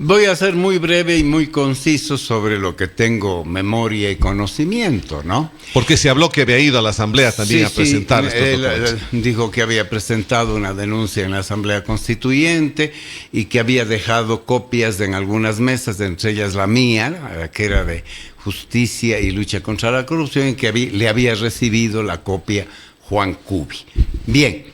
Voy a ser muy breve y muy conciso sobre lo que tengo memoria y conocimiento, ¿no? Porque se habló que había ido a la Asamblea también a presentar estos documentos. Dijo que había presentado una denuncia en la Asamblea Constituyente y que había dejado copias en algunas mesas, entre ellas la mía, que era de Justicia y Lucha contra la Corrupción, y que le había recibido la copia Juan Cubi. Bien,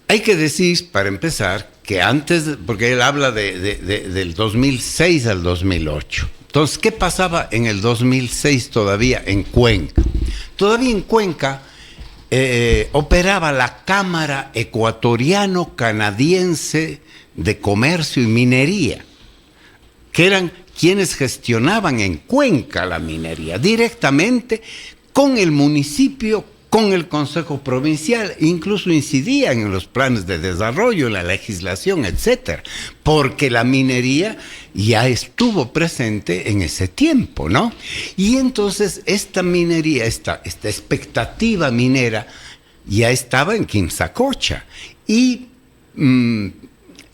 hay que decir, para empezar, que antes, porque él habla del 2006 al 2008. Entonces, ¿qué pasaba en el 2006 todavía en Cuenca? Todavía en Cuenca operaba la Cámara Ecuatoriano-Canadiense de Comercio y Minería, que eran quienes gestionaban en Cuenca la minería, directamente con el municipio, con el Consejo Provincial, incluso incidían en los planes de desarrollo, en la legislación, etcétera, porque la minería ya estuvo presente en ese tiempo, ¿no? Y entonces esta minería, esta expectativa minera ya estaba en Quimsacocha, y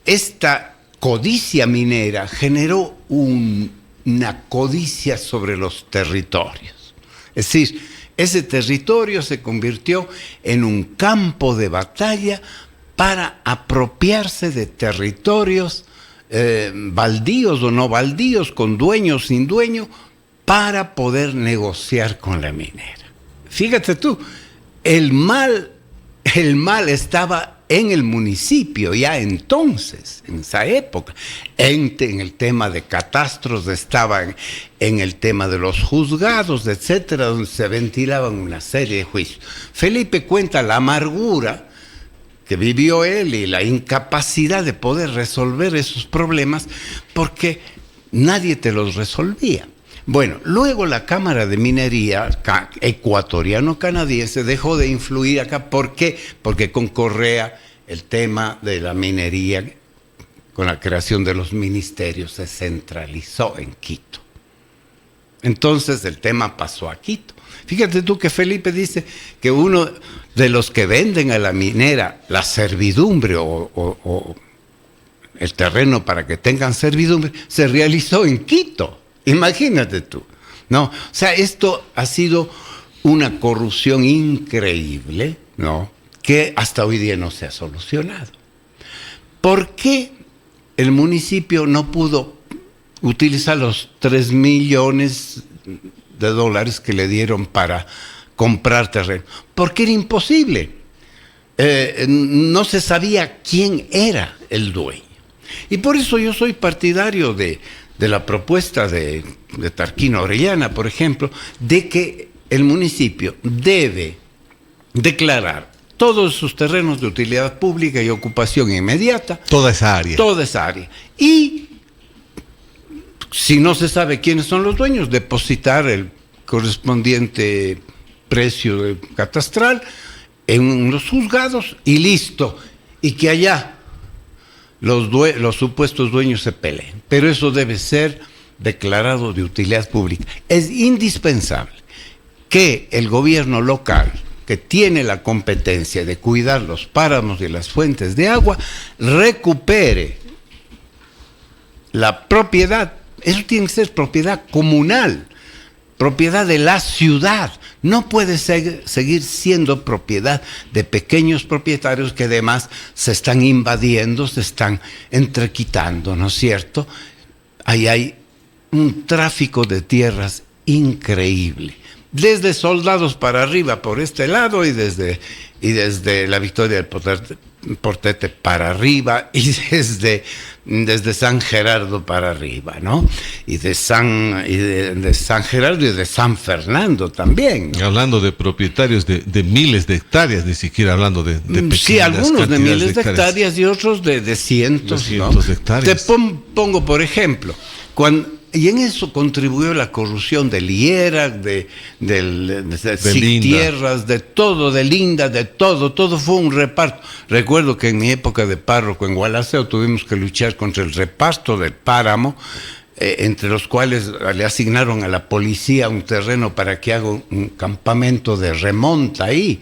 esta codicia minera generó una codicia sobre los territorios. Es decir, ese territorio se convirtió en un campo de batalla para apropiarse de territorios baldíos o no baldíos, con dueño o sin dueño, para poder negociar con la minera. Fíjate tú, el mal estaba en el municipio ya entonces, en esa época, en el tema de catastros, estaban en el tema de los juzgados, etcétera, donde se ventilaban una serie de juicios. Felipe cuenta la amargura que vivió él y la incapacidad de poder resolver esos problemas porque nadie te los resolvía. Bueno, luego la Cámara de Minería ecuatoriano-canadiense dejó de influir acá. ¿Por qué? Porque con Correa el tema de la minería, con la creación de los ministerios, se centralizó en Quito. Entonces el tema pasó a Quito. Fíjate tú que Felipe dice que uno de los que venden a la minera la servidumbre o el terreno para que tengan servidumbre se realizó en Quito. Imagínate tú, ¿no? O sea, esto ha sido una corrupción increíble, ¿no? Que hasta hoy día no se ha solucionado. ¿Por qué el municipio no pudo utilizar los $3 millones que le dieron para comprar terreno? Porque era imposible. No se sabía quién era el dueño. Y por eso yo soy partidario de la propuesta de Tarquino Orellana, por ejemplo, de que el municipio debe declarar todos sus terrenos de utilidad pública y ocupación inmediata. Toda esa área. Toda esa área. Y si no se sabe quiénes son los dueños, depositar el correspondiente precio catastral en los juzgados y listo. Y que allá los supuestos dueños se peleen. Pero eso debe ser declarado de utilidad pública. Es indispensable que el gobierno local, que tiene la competencia de cuidar los páramos y las fuentes de agua, recupere la propiedad. Eso tiene que ser propiedad comunal, propiedad de la ciudad. No puede seguir siendo propiedad de pequeños propietarios que además se están invadiendo, se están entrequitando, ¿no es cierto? Ahí hay un tráfico de tierras increíble. Desde Soldados para arriba por este lado y desde la Victoria del Portete para arriba y desde San Gerardo para arriba, ¿no? Y de San Gerardo y de San Fernando también, ¿no? Hablando de propietarios de miles de hectáreas, ni siquiera hablando de pequeñas. Sí, algunos de miles de hectáreas y otros de cientos, ¿no? De hectáreas. Te pongo por ejemplo, y en eso contribuyó la corrupción del IERAC, de Tierras, de todo, del INDA, de todo fue un reparto. Recuerdo que en mi época de párroco en Gualaceo tuvimos que luchar contra el reparto del páramo entre los cuales le asignaron a la policía un terreno para que haga un campamento de remonta ahí,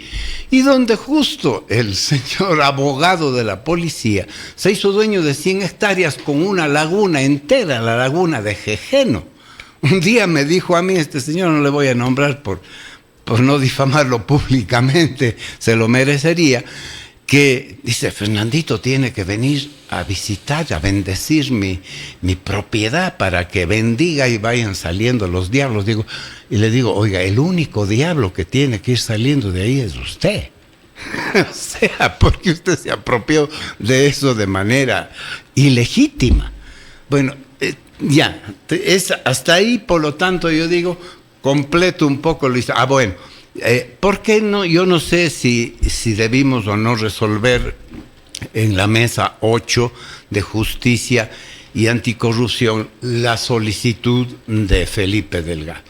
y donde justo el señor abogado de la policía se hizo dueño de 100 hectáreas con una laguna entera, la laguna de Jejeno. Un día me dijo a mí, este señor no le voy a nombrar por no difamarlo públicamente, se lo merecería, que dice, Fernandito tiene que venir a visitar, a bendecir mi propiedad para que bendiga y vayan saliendo los diablos. Y le digo, oiga, el único diablo que tiene que ir saliendo de ahí es usted. O sea, porque usted se apropió de eso de manera ilegítima. Bueno, hasta ahí, por lo tanto, yo digo, completo un poco lo hizo. Bueno. ¿Por qué no? Yo no sé si debimos o no resolver en la mesa 8 de justicia y anticorrupción la solicitud de Felipe Delgado.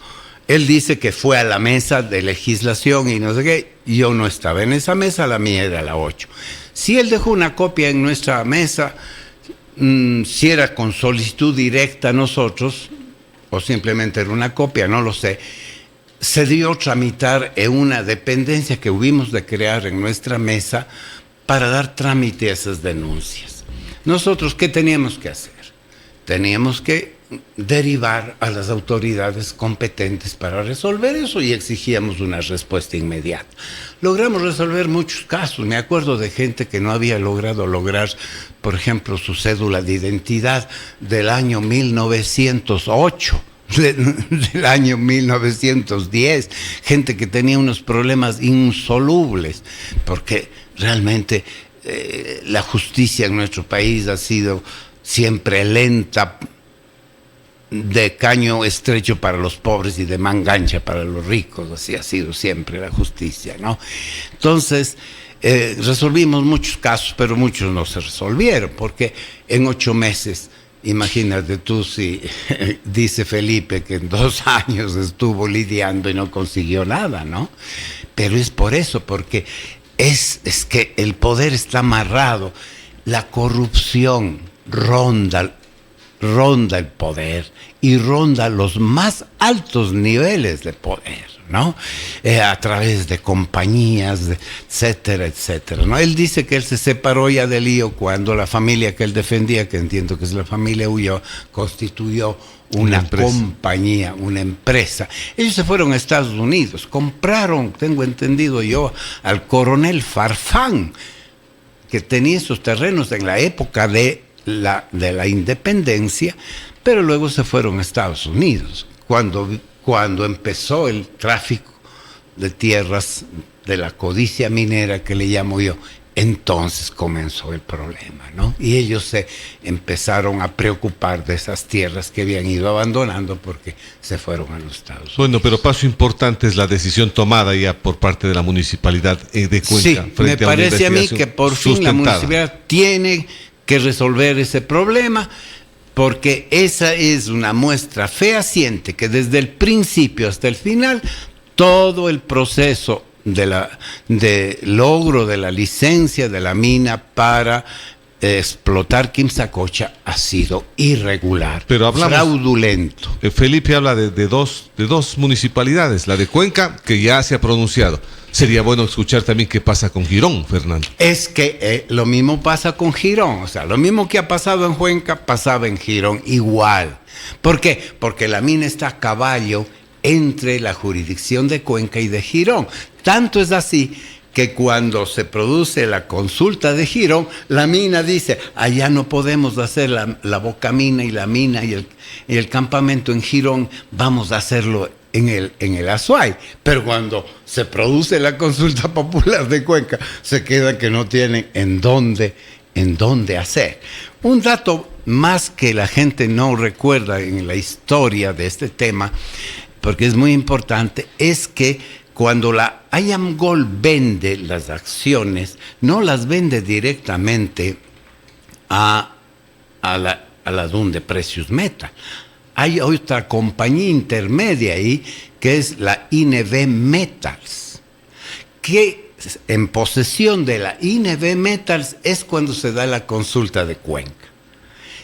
Él dice que fue a la mesa de legislación y no sé qué. Yo no estaba en esa mesa, la mía era la 8. Si él dejó una copia en nuestra mesa, si era con solicitud directa a nosotros o simplemente era una copia, no lo sé. Se dio a tramitar en una dependencia que hubimos de crear en nuestra mesa para dar trámite a esas denuncias. Nosotros, ¿qué teníamos que hacer? Teníamos que derivar a las autoridades competentes para resolver eso y exigíamos una respuesta inmediata. Logramos resolver muchos casos. Me acuerdo de gente que no había logrado por ejemplo, su cédula de identidad del año 1908. Del año 1910, gente que tenía unos problemas insolubles, porque realmente la justicia en nuestro país ha sido siempre lenta, de caño estrecho para los pobres y de manga ancha para los ricos. Así ha sido siempre la justicia, ¿no? Entonces, resolvimos muchos casos, pero muchos no se resolvieron, porque en 8 meses... Imagínate tú si dice Felipe que en 2 años estuvo lidiando y no consiguió nada, ¿no? Pero es por eso, porque es que el poder está amarrado, la corrupción ronda el poder y ronda los más altos niveles de poder, ¿no? A través de compañías, etcétera, etcétera, ¿no? Él dice que él se separó ya del lío cuando la familia que él defendía, que entiendo que es la familia Ulloa, constituyó una compañía, una empresa. Ellos se fueron a Estados Unidos, compraron, tengo entendido yo, al coronel Farfán, que tenía esos terrenos en la época de la independencia, pero luego se fueron a Estados Unidos. Cuando empezó el tráfico de tierras, de la codicia minera que le llamo yo, entonces comenzó el problema, ¿no? Y ellos se empezaron a preocupar de esas tierras que habían ido abandonando porque se fueron a los Estados Unidos. Bueno, pero paso importante es la decisión tomada ya por parte de la municipalidad de Cuenca. Sí, me parece a mí que por fin la municipalidad tiene que resolver ese problema, porque esa es una muestra fehaciente que desde el principio hasta el final todo el proceso de logro de la licencia de la mina para explotar Quimsacocha ha sido irregular, pero fraudulento. Felipe habla de dos municipalidades, la de Cuenca, que ya se ha pronunciado. Sería bueno escuchar también qué pasa con Girón, Fernando. Es que lo mismo pasa con Girón, o sea, lo mismo que ha pasado en Cuenca pasaba en Girón igual. ¿Por qué? Porque la mina está a caballo entre la jurisdicción de Cuenca y de Girón. Tanto es así que cuando se produce la consulta de Girón, la mina dice, allá no podemos hacer la bocamina y la mina y el campamento en Girón, vamos a hacerlo en el Azuay. Pero cuando se produce la consulta popular de Cuenca, se queda que no tienen en dónde hacer. Un dato más que la gente no recuerda en la historia de este tema, porque es muy importante, es que cuando la IAMGOLD vende las acciones, no las vende directamente a la DUN de Precious Metal. Hay otra compañía intermedia ahí, que es la INV Metals, que en posesión de la INV Metals es cuando se da la consulta de Cuenca.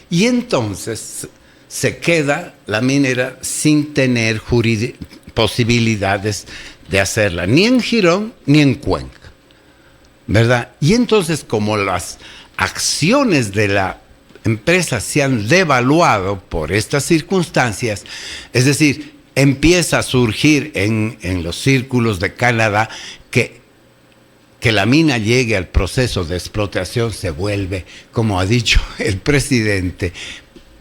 Y entonces se queda la minera sin tener posibilidades de hacerla, ni en Girón ni en Cuenca, ¿verdad? Y entonces, como las acciones de la empresa se han devaluado por estas circunstancias, es decir, empieza a surgir en los círculos de Canadá que la mina llegue al proceso de explotación se vuelve, como ha dicho el presidente,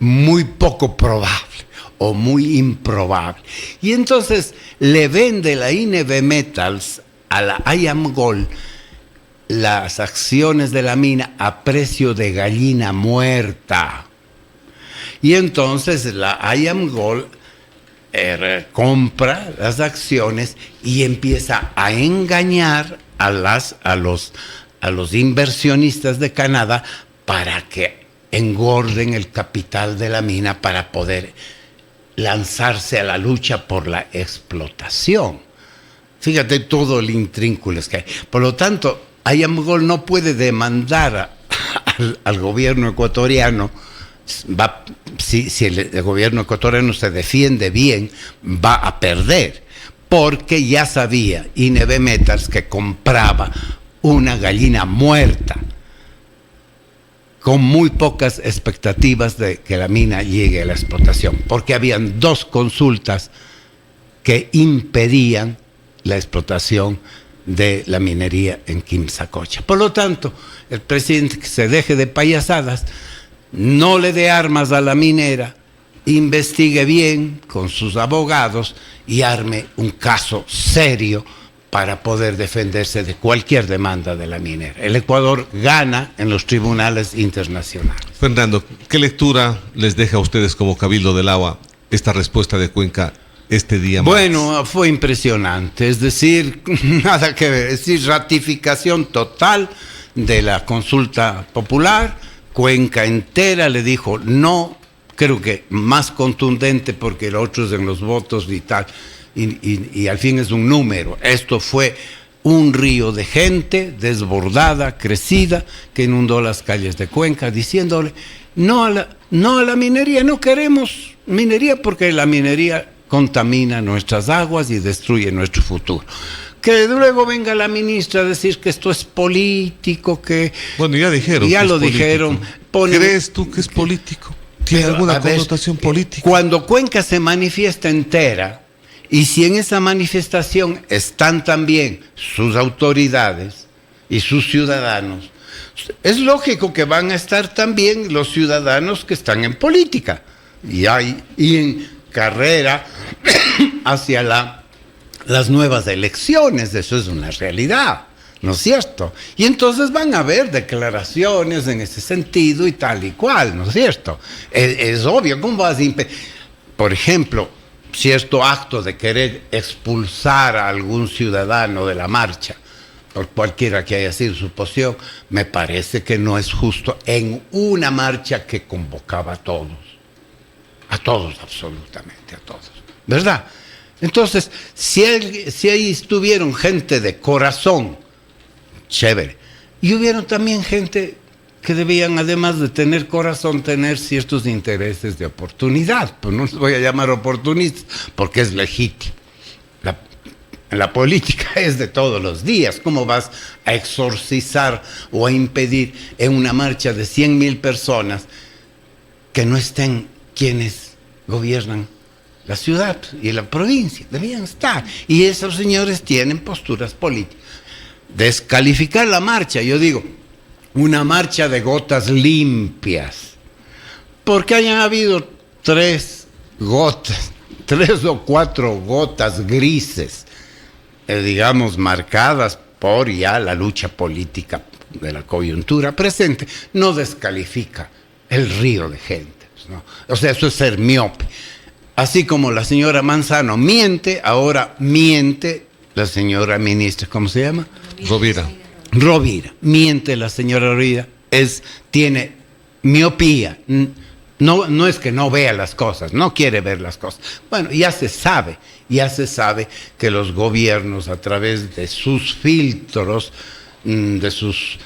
muy poco probable o muy improbable. Y entonces le vende la INV Metals a la IAMGOLD las acciones de la mina a precio de gallina muerta. Y entonces la IAMGOLD compra las acciones y empieza a engañar a los inversionistas de Canadá para que engorden el capital de la mina para poder lanzarse a la lucha por la explotación. Fíjate todo el intrínculo que hay. Por lo tanto, IAMGOLD no puede demandar al gobierno ecuatoriano. Si el gobierno ecuatoriano se defiende bien, va a perder, porque ya sabía INV Metals que compraba una gallina muerta, con muy pocas expectativas de que la mina llegue a la explotación, porque habían 2 consultas que impedían la explotación de la minería en Quimsacocha. Por lo tanto, el presidente, que se deje de payasadas, no le dé armas a la minera, investigue bien con sus abogados y arme un caso serio para poder defenderse de cualquier demanda de la minera. El Ecuador gana en los tribunales internacionales. Fernando, ¿qué lectura les deja a ustedes como Cabildo del Agua esta respuesta de Cuenca este día? Bueno, fue impresionante, es decir, nada que ver, es decir, ratificación total de la consulta popular. Cuenca entera le dijo no, creo que más contundente porque el otro es en los votos y tal, y al fin es un número. Esto fue un río de gente desbordada, crecida, que inundó las calles de Cuenca, diciéndole no a la minería, no queremos minería porque la minería contamina nuestras aguas y destruye nuestro futuro. Que luego venga la ministra a decir que esto es político, que... Bueno, ya dijeron. Ya lo dijeron. ¿Crees tú que es político? ¿Tiene alguna connotación política? Cuando Cuenca se manifiesta entera, y si en esa manifestación están también sus autoridades y sus ciudadanos, es lógico que van a estar también los ciudadanos que están en política y en carrera hacia las nuevas elecciones. Eso es una realidad, ¿no es cierto? Y entonces van a haber declaraciones en ese sentido y tal y cual, ¿no es cierto? Es obvio, ¿cómo vas a impedir? Por ejemplo, cierto acto de querer expulsar a algún ciudadano de la marcha, por cualquiera que haya sido su posición, me parece que no es justo en una marcha que convocaba a todos absolutamente, a todos, ¿verdad? Entonces, si ahí estuvieron gente de corazón, chévere, y hubieron también gente que debían, además de tener corazón, tener ciertos intereses de oportunidad. Pues no les voy a llamar oportunistas, porque es legítimo. La política es de todos los días. ¿Cómo vas a exorcizar o a impedir en una marcha de 100,000 personas que no estén quienes gobiernan la ciudad y la provincia? Debían estar. Y esos señores tienen posturas políticas. Descalificar la marcha, yo digo, una marcha de gotas limpias, porque hayan habido 3 o 4 gotas grises, digamos, marcadas por ya la lucha política de la coyuntura presente, no descalifica el río de gente, ¿no? O sea, eso es ser miope. Así como la señora Manzano miente, ahora miente la señora ministra, ¿cómo se llama? Rovira, miente la señora Rovira, tiene miopía, no es que no vea las cosas, no quiere ver las cosas. Bueno, ya se sabe que los gobiernos, a través de sus filtros, de sus,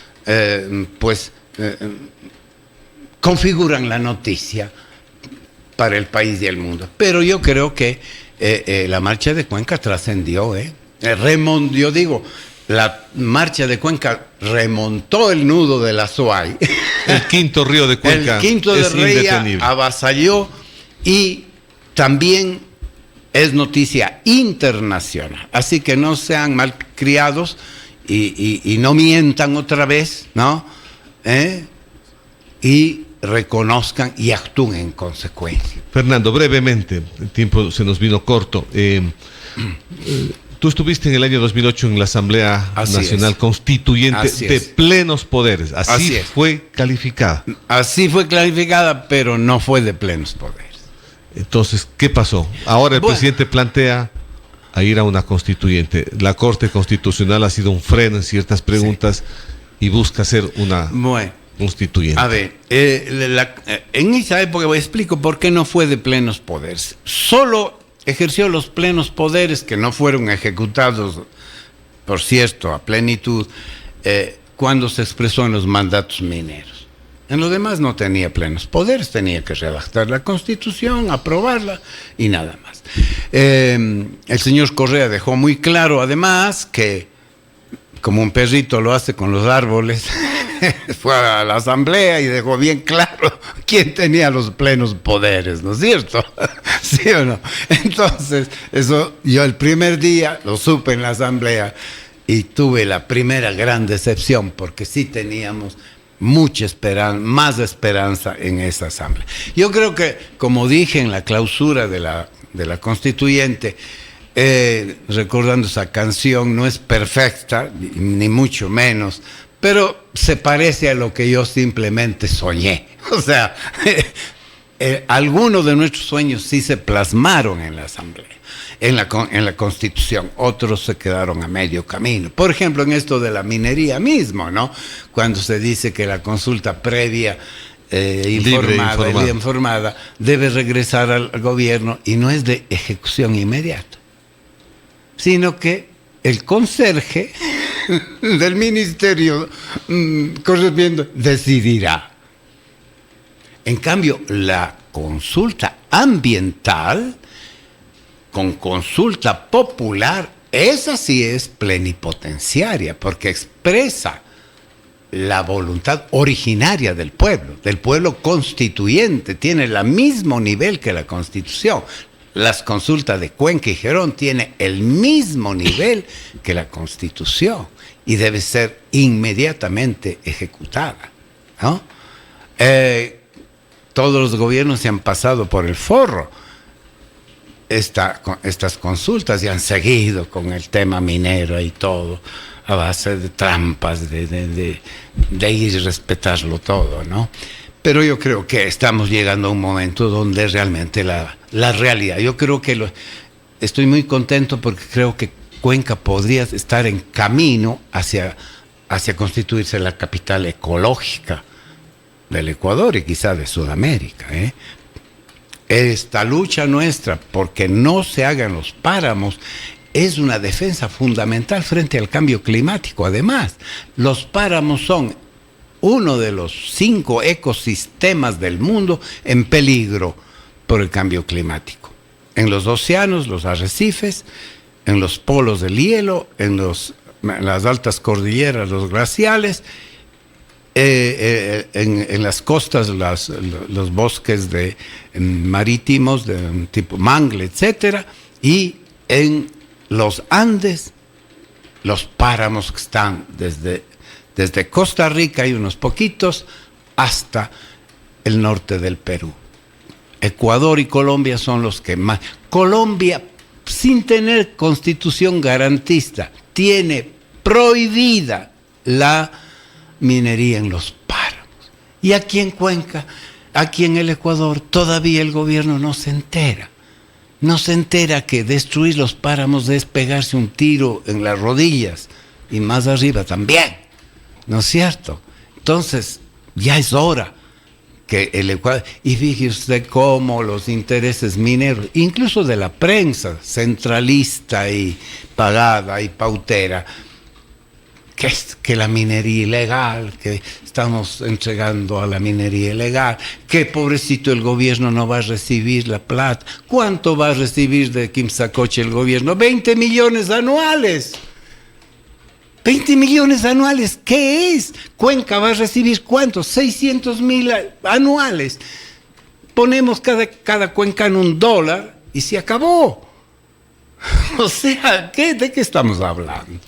configuran la noticia para el país y el mundo. Pero yo creo que la marcha de Cuenca trascendió, yo digo, la marcha de Cuenca remontó el nudo de la Soay. El quinto río de Cuenca. El quinto de Reya avasalló y también es noticia internacional. Así que no sean malcriados y no mientan otra vez, ¿no? Y reconozcan y actúen en consecuencia. Fernando, brevemente, el tiempo se nos vino corto. Tú estuviste en el año 2008 en la Asamblea Nacional Constituyente de plenos poderes. Así fue calificada. Así fue calificada, pero no fue de plenos poderes. Entonces, ¿qué pasó? Ahora el presidente plantea a ir a una constituyente. La Corte Constitucional ha sido un freno en ciertas preguntas y busca hacer una constituyente. A ver, en esa época explico por qué no fue de plenos poderes. Solo ejerció los plenos poderes que no fueron ejecutados, por cierto, a plenitud, cuando se expresó en los mandatos mineros. En lo demás no tenía plenos poderes, tenía que redactar la Constitución, aprobarla y nada más. El señor Correa dejó muy claro, además, que como un perrito lo hace con los árboles, fue a la Asamblea y dejó bien claro quién tenía los plenos poderes, ¿no es cierto? ¿Sí o no? Entonces, eso yo el primer día lo supe en la Asamblea y tuve la primera gran decepción, porque sí teníamos mucha esperanza, más esperanza en esa Asamblea. Yo creo que, como dije en la clausura de la Constituyente, recordando esa canción, no es perfecta, ni mucho menos, pero se parece a lo que yo simplemente soñé. O sea, algunos de nuestros sueños sí se plasmaron en la Asamblea, en la Constitución, otros se quedaron a medio camino. Por ejemplo, en esto de la minería mismo, ¿no? Cuando se dice que la consulta previa informada debe regresar al gobierno y no es de ejecución inmediata, sino que el conserje del ministerio correspondiente decidirá. En cambio, la consulta ambiental, con consulta popular, esa sí es plenipotenciaria, porque expresa la voluntad originaria del pueblo constituyente, tiene el mismo nivel que la Constitución. Las consultas de Cuenca y Gerón tienen el mismo nivel que la Constitución y debe ser inmediatamente ejecutada, ¿no? Todos los gobiernos se han pasado por el forro estas consultas y han seguido con el tema minero y todo, a base de trampas, de ir a respetarlo todo, ¿no? Pero yo creo que estamos llegando a un momento donde realmente la realidad, yo creo que estoy muy contento porque creo que Cuenca podría estar en camino hacia constituirse la capital ecológica del Ecuador y quizá de Sudamérica, Esta lucha nuestra porque no se hagan los páramos es una defensa fundamental frente al cambio climático. Además, los páramos son uno de los 5 ecosistemas del mundo en peligro por el cambio climático. En los océanos, los arrecifes, en los polos del hielo, en las altas cordilleras, los glaciales, en las costas, los bosques marítimos de tipo mangle, etcétera, y en los Andes, los páramos que están desde Costa Rica y unos poquitos hasta el norte del Perú. Ecuador y Colombia son los que más. Colombia, sin tener constitución garantista, tiene prohibida la minería en los páramos. Y aquí en Cuenca, aquí en el Ecuador, todavía el gobierno no se entera. No se entera que destruir los páramos es pegarse un tiro en las rodillas y más arriba también. ¿No es cierto? Entonces, ya es hora que el Ecuador... Y fíjese usted cómo los intereses mineros, incluso de la prensa centralista y pagada y pautera, que la minería ilegal, que estamos entregando a la minería ilegal, que pobrecito el gobierno no va a recibir la plata. ¿Cuánto va a recibir de Quimsacoche el gobierno? 20 millones anuales. 20 millones anuales, ¿qué es? Cuenca va a recibir ¿cuánto? 600,000 anuales. Ponemos cada cuenca en $1 y se acabó. O sea, ¿de qué estamos hablando?